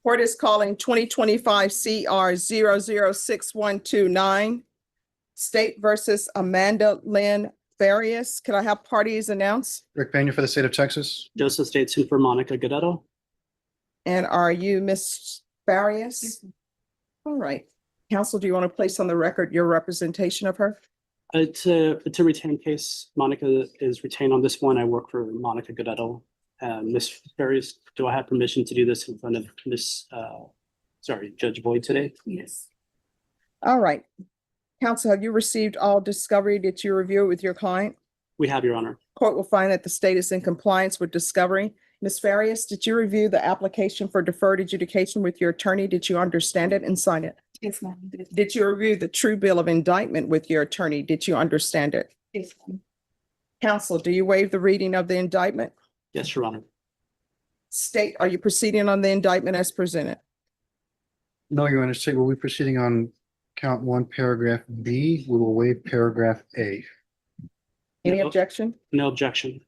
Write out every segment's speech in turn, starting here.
Court is calling 2025 CR 006129, State versus Amanda Lynn Farias. Can I have parties announced? Rick Pena for the state of Texas. Joseph States for Monica Godetto. And are you Ms. Farias? All right. Counsel, do you want to place on the record your representation of her? It's a retained case. Monica is retained on this one. I work for Monica Godetto. Ms. Farias, do I have permission to do this in front of Judge Boyd today? Yes. All right. Counsel, have you received all discovery that you review with your client? We have, Your Honor. Court will find that the state is in compliance with discovery. Ms. Farias, did you review the application for deferred adjudication with your attorney? Did you understand it and sign it? Yes, ma'am. Did you review the true bill of indictment with your attorney? Did you understand it? Yes, ma'am. Counsel, do you waive the reading of the indictment? Yes, Your Honor. State, are you proceeding on the indictment as presented? No, Your Honor, state, we'll be proceeding on count 1, paragraph B. We will waive paragraph A. Any No. objection? No objection.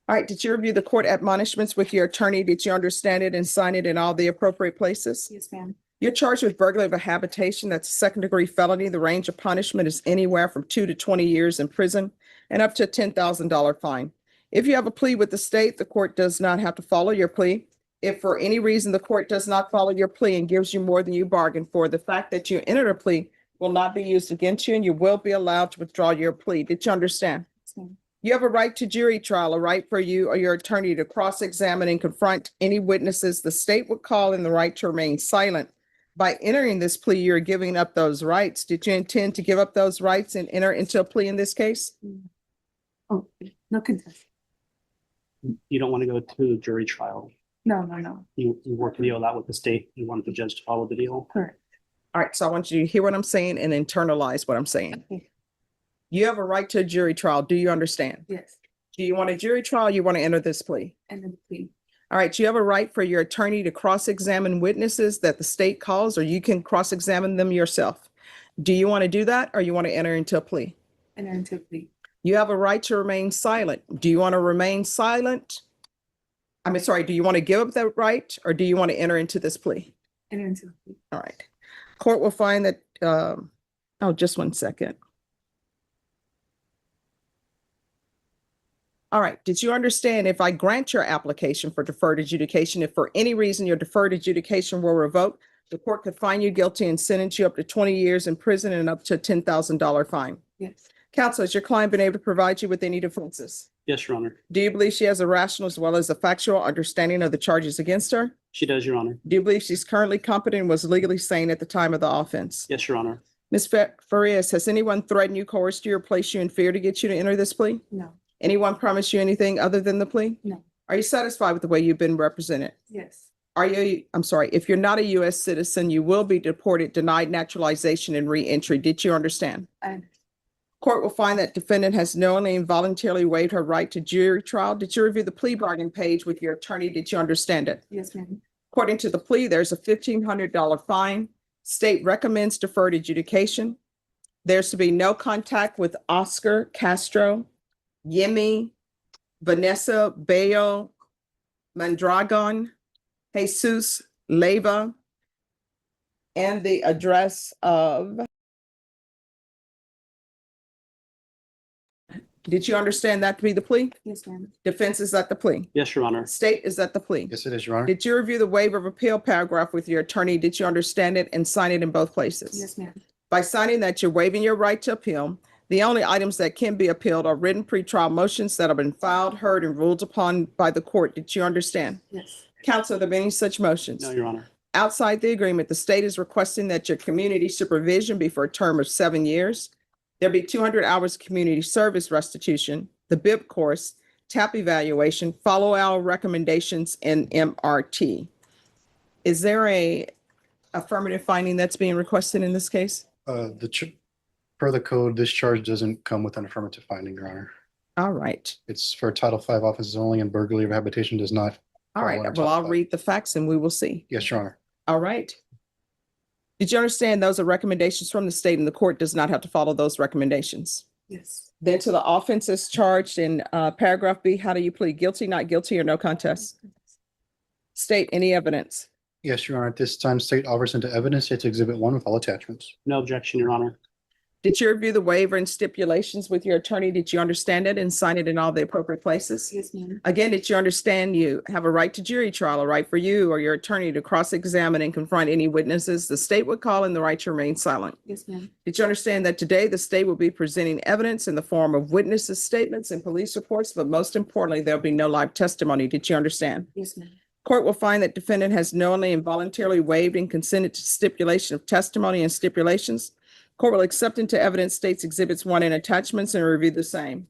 All right, did you review the court admonishments with your attorney? Did you understand it and sign it in all the appropriate places? Yes, ma'am. You're charged with burglary of a habitation. That's a second-degree felony. The range of punishment is anywhere from 2 to 20 years in prison and up to a $10,000 fine. If you have a plea with the state, the court does not have to follow your plea. If for any reason the court does not follow your plea and gives you more than you bargained for, the fact that you entered a plea will not be used against you and you will be allowed to withdraw your plea. Did you understand? Yes, ma'am. You have a right to jury trial, a right for you or your attorney to cross-examine and confront any witnesses the state would call, and the right to remain silent. By entering this plea, you're giving up those rights. Did you intend to give up those rights and enter into a plea in this case? Oh, no contest. You don't want to go to a jury trial. No, no, no. You work the deal out with the state. You want the judge to follow the deal. Correct. All right, so I want you to hear what I'm saying and internalize what I'm saying. Okay. You have a right to a jury trial. Do you understand? Yes. Do you want a jury trial? You want to enter this plea? And then plea. All right, you have a right for your attorney to cross-examine witnesses that the state calls, or you can cross-examine them yourself. Do you want to do that, or you want to enter into a plea? And then to plea. You have a right to remain silent. Do you want to remain silent? Do you want to give up that right, or do you want to enter into this plea? And then to plea. All right. Court will find that, just 1 second. All right. Did you understand, if I grant your application for deferred adjudication, if for any reason your deferred adjudication were revoked, the court could find you guilty and sentence you up to 20 years in prison and up to a $10,000 fine? Yes. Counsel, has your client been able to provide you with any defenses? Yes, Your Honor. Do you believe she has a rational as well as a factual understanding of the charges against her? She does, Your Honor. Do you believe she's currently competent and was legally sane at the time of the offense? Yes, Your Honor. Ms. Farias, has anyone threatened you, coerced you, or placed you in fear to get you to enter this plea? No. Anyone promised you anything other than the plea? No. Are you satisfied with the way you've been represented? Yes. If you're not a U.S. citizen, you will be deported, denied naturalization, and re-entry. Did you understand? And Court will find that defendant has knowingly and voluntarily waived her right to jury trial. Did you review the plea bargain page with your attorney? Did you understand it? yes, ma'am. According to the plea, there's a $1,500 fine. State recommends deferred adjudication. There's to be no contact with Oscar Castro, Yemi, Vanessa Bayo, Mondragon, Jesus Leyva, and the address of. Did you understand that to be the plea? Yes, ma'am. Defense is at the plea. Yes, Your Honor. State is at the plea. Yes, it is, Your Honor. Did you review the waiver of appeal paragraph with your attorney? Did you understand it and sign it in both places? Yes, ma'am. By signing that, you're waiving your right to appeal. The only items that can be appealed are written pretrial motions that have been filed, heard, and ruled upon by the court. Did you understand? Yes. Counsel, are there any such motions? No, Your Honor. Outside the agreement, the state is requesting that your community supervision be for a term of 7 years. There be 200 hours of community service restitution, the BIP course, TAP evaluation, follow our recommendations, and MRT. Is there a affirmative finding that's being requested in this case? Per the code, this charge doesn't come with an affirmative finding, Your Honor. All right. It's for Title V offenses only, and burglary of habitation does not. All right. Well, I'll read the facts and we will see. Yes, Your Honor. All right. Did you understand those are recommendations from the state and the court does not have to follow those recommendations? Yes. Then to the offenses charged in paragraph B, how do you plead? Guilty, not guilty, or no contest? State any evidence. Yes, Your Honor. At this time, state offers into evidence. It's Exhibit 1 with all attachments. No objection, Your Honor. Did you review the waiver and stipulations with your attorney? Did you understand it and sign it in all the appropriate places? Yes, ma'am. Again, did you understand you have a right to jury trial, a right for you or your attorney to cross-examine and confront any witnesses the state would call, and the right to remain silent? Yes, ma'am. Did you understand that today the state will be presenting evidence in the form of witnesses' statements and police reports, but most importantly, there'll be no live testimony? Did you understand? Yes, ma'am. Court will find that defendant has knowingly and voluntarily waived and consented to stipulation of testimony and stipulations. Court will accept into evidence states Exhibits 1 and attachments and review the same.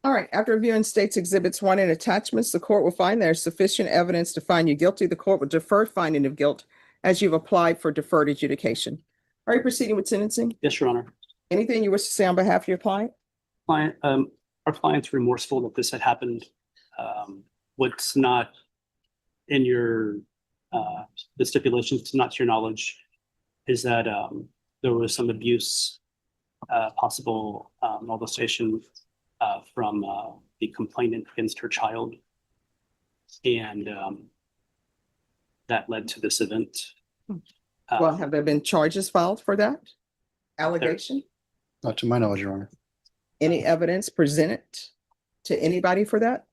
All right, after reviewing states Exhibits 1 and attachments, the court will find there is sufficient evidence to find you guilty. The court will defer finding of guilt as you've applied for deferred adjudication. Are you proceeding with sentencing? Yes, Your Honor. Anything you wish to say on behalf of your client? Our client's remorseful that this had happened. What's not in your, the stipulations, not to your knowledge, is that there was some abuse, possible molestation from the complainant against her child. And that led to this event. Well, have there been charges filed for that allegation? Not to my knowledge, Your Honor. Any evidence presented to anybody for that?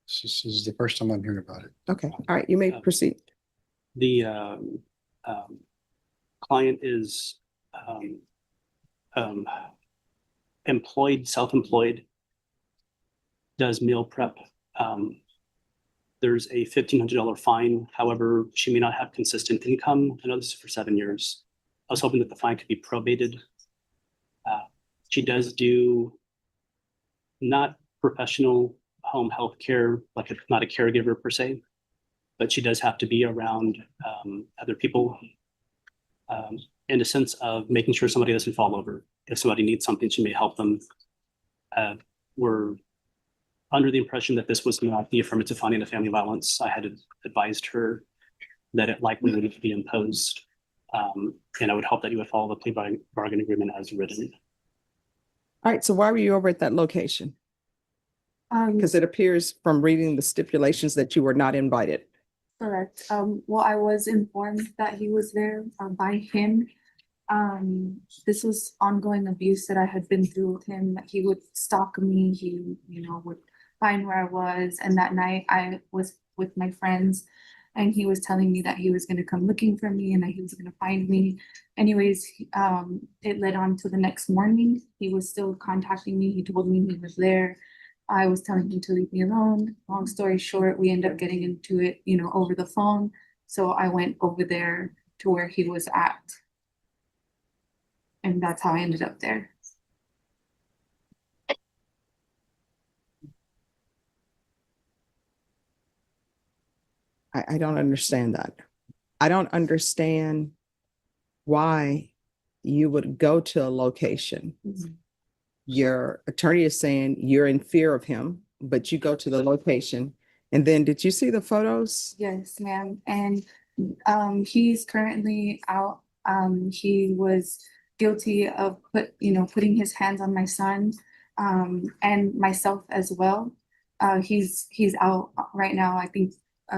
This is the first time I'm hearing about it. Okay, all right, you may proceed. The client is employed, self-employed, does meal prep. There's a $1,500 fine. However, she may not have consistent income. I know this is for 7 years. I was hoping that the fine could be probated. She does do not professional home health care, like not a caregiver per se, but she does have to be around other people in a sense of making sure somebody doesn't fall over. If somebody needs something, she may help them. We're under the impression that this was not the affirmative finding of family violence. I had advised her that it likely would be imposed. And I would hope that you would follow the plea bargain agreement as written. All right, so why were you over at that location? Because it appears from reading the stipulations that you were not invited. Correct. Well, I was informed that he was there by him. This was ongoing abuse that I had been through with him, that he would stalk me. He, would find where I was. And that night I was with my friends and he was telling me that he was going to come looking for me and that he was going to find me. Anyways, it led on to the next morning. He was still contacting me. He told me he was there. I was telling him to leave me alone. Long story short, we ended up getting into it, over the phone. So I went over there to where he was at. And that's how I ended up there. I don't understand that. I don't understand why you would go to a location. Your attorney is saying you're in fear of him, but you go to the location. And then did you see the photos? Yes, ma'am. And he's currently out. He was guilty of putting his hands on my son and myself as well. He's out right now. I think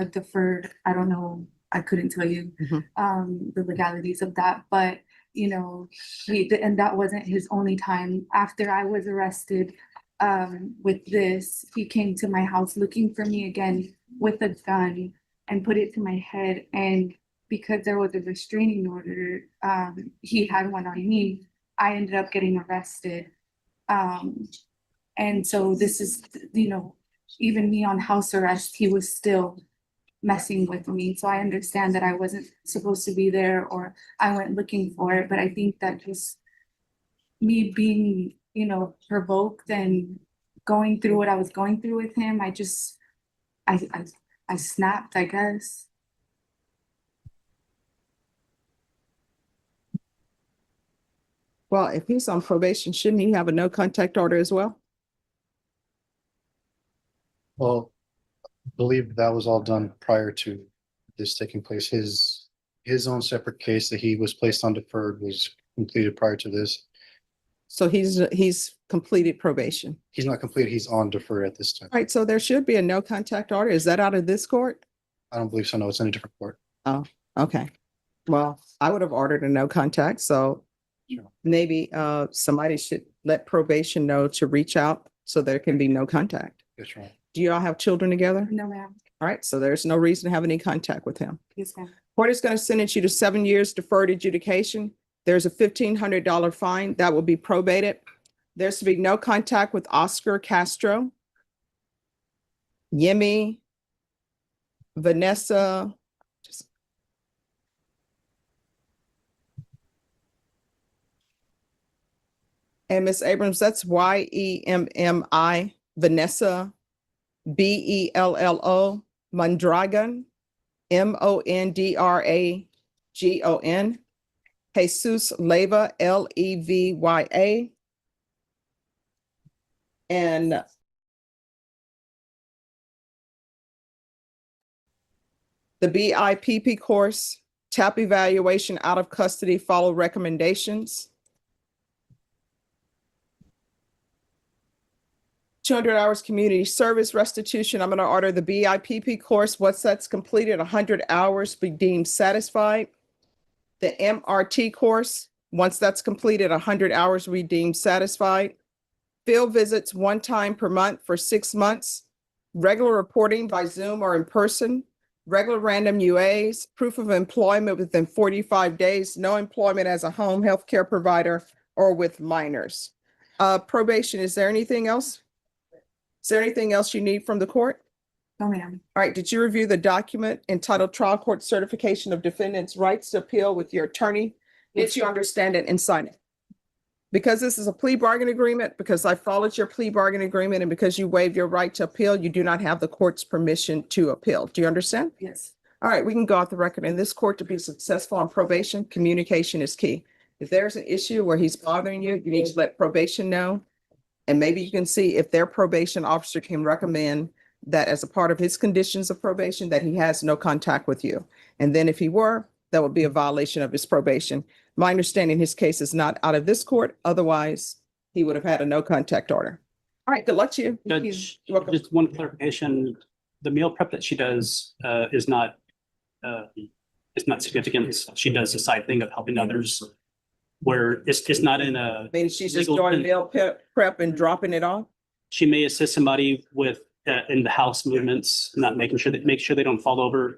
deferred. I don't know. I couldn't tell you the legalities of that, but and that wasn't his only time. After I was arrested with this, he came to my house looking for me again with a gun and put it to my head. And because there was a restraining order, he had one on me. I ended up getting arrested. And so this is, even me on house arrest, he was still messing with me. So I understand that I wasn't supposed to be there or I went looking for it, but I think that just me being, provoked and going through what I was going through with him, I snapped, I guess. Well, if he's on probation, shouldn't he have a no contact order as well? Well, I believe that was all done prior to this taking place. His own separate case that he was placed on deferred was completed prior to this. So he's completed probation. He's not completed, he's on deferred at this time. All right, so there should be a no contact order. Is that out of this court? I don't believe so, no, it's in a different court. Okay. Well, I would have ordered a no contact, so Sure. maybe somebody should let probation know to reach out so there can be no contact. Yes, right. Do you all have children together? No, ma'am. All right, so there's no reason to have any contact with him. Yes, ma'am. Court is going to sentence you to 7 years deferred adjudication. There's a $1,500 fine that will be probated. There's to be no contact with Oscar Castro, Yemi, Vanessa. And Ms. Abrams, that's Yemmi, Vanessa, Bello, Mondragon, Mondragon, Jesus Leva, Levya. And the BIPP course, TAP evaluation out of custody, follow recommendations. 200 hours community service restitution. I'm going to order the BIPP course. Once that's completed, 100 hours be deemed satisfied. The MRT course, once that's completed, 100 hours be deemed satisfied. Field visits 1 time per month for 6 months. Regular reporting by Zoom or in person. Regular random UAs. Proof of employment within 45 days. No employment as a home health care provider or with minors. Probation, is there anything else? Is there anything else you need from the court? No, ma'am. All right, did you review the document entitled Trial Court Certification of Defendant's Rights to Appeal with your attorney? Did you understand it and sign it? Because this is a plea bargain agreement, because I followed your plea bargain agreement, and because you waived your right to appeal, you do not have the court's permission to appeal. Do you understand? Yes. All right, we can go off the record. In this court, to be successful on probation, communication is key. If there's an issue where he's bothering you, you need to let probation know. And maybe you can see if their probation officer can recommend that as a part of his conditions of probation, that he has no contact with you. And then if he were, that would be a violation of his probation. My understanding, his case is not out of this court. Otherwise, he would have had a no contact order. All right, good luck to you. Judge, You're welcome. just one clarification. The meal prep that she does is not significant. She does a side thing of helping others where it's not in a, Maybe she's just legal doing meal prep and dropping it off. she may assist somebody with in the house movements, not make sure they don't fall over.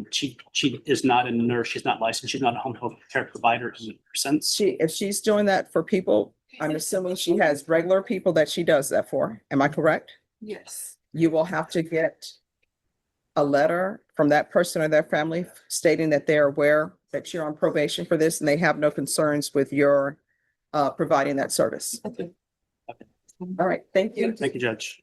She is not a nurse. She's not licensed. She's not a home health care provider in a sense. If she's doing that for people, I'm assuming she has regular people that she does that for. Am I correct? Yes. You will have to get a letter from that person or their family stating that they're aware that you're on probation for this and they have no concerns with your providing that service. Okay. All right, thank you. Thank you, Judge.